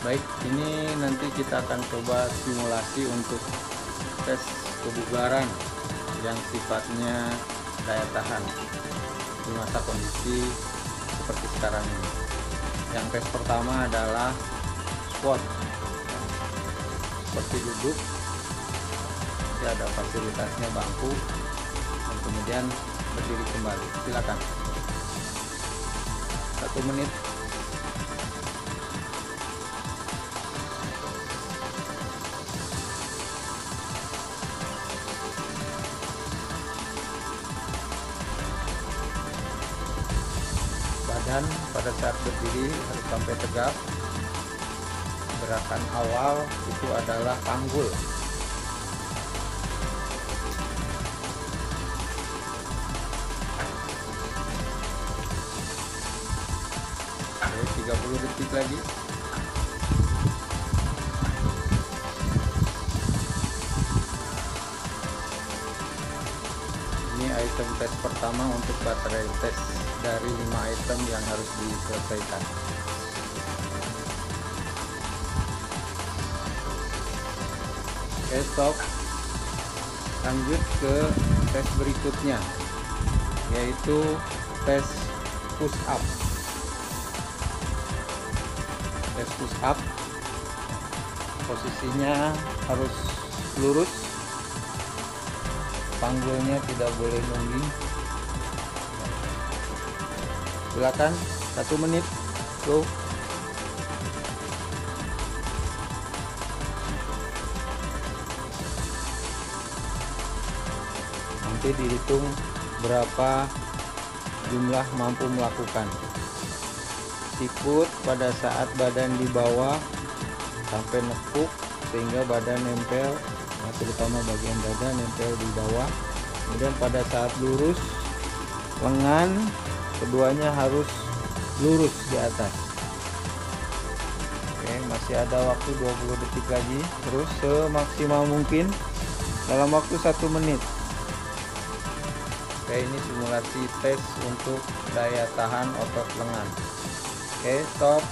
Baik, ini nanti kita akan coba simulasi untuk tes kebugaran yang sifatnya daya tahan di masa kondisi seperti sekarang ini. Yang tes pertama adalah squat, seperti duduk. Jadi ada fasilitasnya bangku, dan kemudian berdiri kembali. Silakan. 1 menit. Badan pada saat berdiri harus sampai tegap. Gerakan awal itu adalah panggul. Oke, 30 detik lagi. Ini item tes pertama untuk baterai tes dari 5 item yang harus diselesaikan. Oke, stop. Lanjut ke tes berikutnya, yaitu tes push up. Tes push up, posisinya harus lurus, panggulnya tidak boleh nungging. Silakan, 1 menit. Go. Nanti dihitung berapa jumlah mampu melakukan. Sikut pada saat badan di bawah sampai nekuk sehingga badan nempel, nah, terutama bagian dada nempel di bawah. Kemudian pada saat lurus, lengan keduanya harus lurus di atas. Oke, masih ada waktu 20 detik lagi. Terus semaksimal mungkin dalam waktu 1 menit. Oke, ini simulasi tes untuk daya tahan otot lengan. Oke, stop.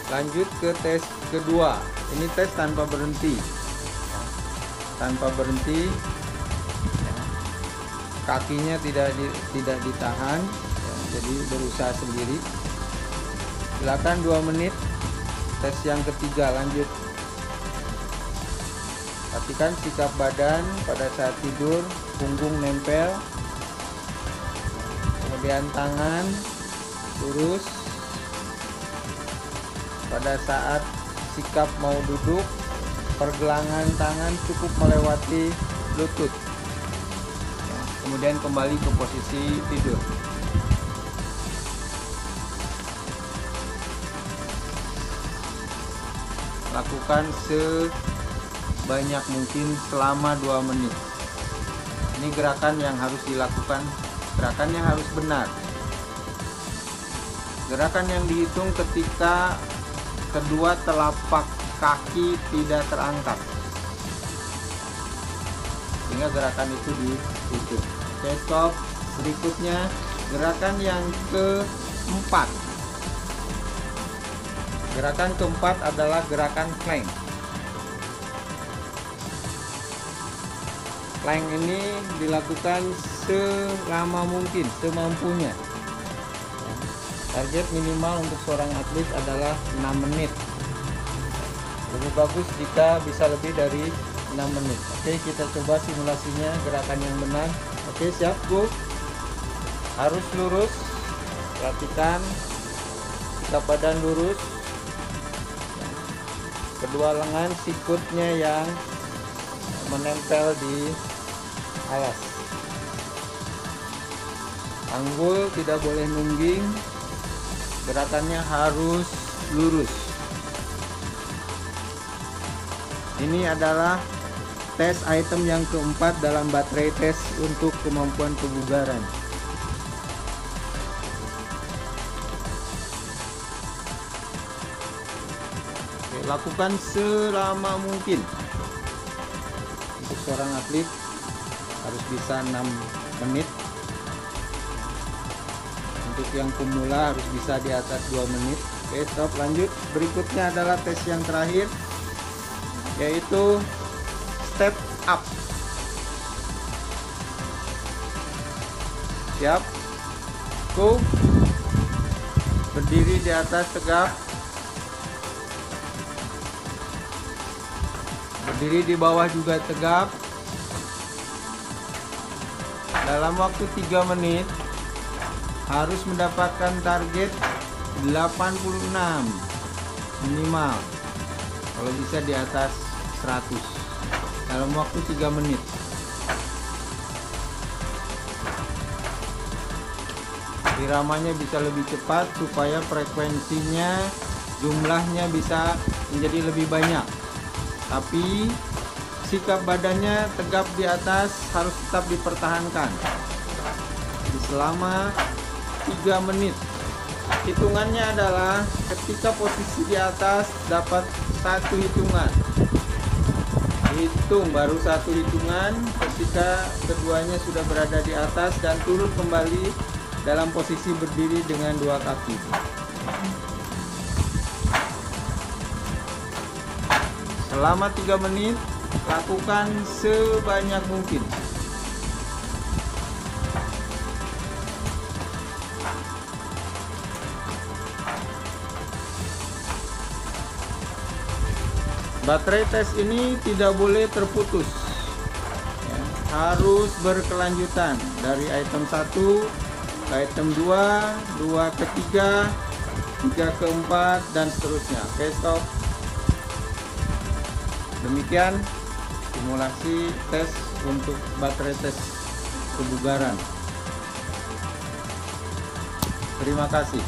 Lanjut ke tes kedua. Ini tes tanpa berhenti. Tanpa berhenti, kakinya tidak ditahan, jadi berusaha sendiri. Silakan 2 menit. Tes yang ketiga, lanjut. Perhatikan sikap badan pada saat tidur, punggung nempel, kemudian tangan lurus. Pada saat sikap mau duduk, pergelangan tangan cukup melewati lutut. Kemudian kembali ke posisi tidur. Lakukan sebanyak mungkin selama 2 menit. Ini gerakan yang harus dilakukan, gerakan yang harus benar. Gerakan yang dihitung ketika kedua telapak kaki tidak terangkat, sehingga gerakan itu dihitung. Oke, stop. Berikutnya gerakan yang keempat. Gerakan keempat adalah gerakan plank. Plank ini dilakukan selama mungkin, semampunya. Target minimal untuk seorang atlet adalah 6 menit. Lebih bagus jika bisa lebih dari 6 menit. Oke, kita coba simulasinya, gerakan yang benar. Oke, siap, go. Harus lurus. Perhatikan sikap badan lurus. Kedua lengan sikutnya yang menempel di alas. Panggul tidak boleh nungging. Gerakannya harus lurus. Ini adalah tes item yang keempat dalam baterai tes untuk kemampuan kebugaran. Oke, lakukan selama mungkin. Untuk seorang atlet harus bisa 6 menit. Untuk yang pemula harus bisa di atas 2 menit. Oke, stop, lanjut. Berikutnya adalah tes yang terakhir, yaitu step up. Siap, go. Berdiri di atas tegak, berdiri di bawah juga tegak. Dalam waktu 3 menit harus mendapatkan target 86 minimal, kalau bisa di atas 100 dalam waktu 3 menit. Iramanya bisa lebih cepat supaya frekuensinya, jumlahnya bisa menjadi lebih banyak. Tapi sikap badannya tegap di atas harus tetap dipertahankan selama 3 menit. Hitungannya adalah ketika posisi di atas dapat 1 hitungan, hitung baru 1 hitungan ketika keduanya sudah berada di atas, dan turun kembali dalam posisi berdiri dengan 2 kaki. Selama 3 menit lakukan sebanyak mungkin. Baterai tes ini tidak boleh terputus ya, harus berkelanjutan dari item 1 ke item 2, 2 ke 3, 3 ke 4, dan seterusnya. Oke, stop. Demikian simulasi tes untuk baterai tes kebugaran. Terima kasih.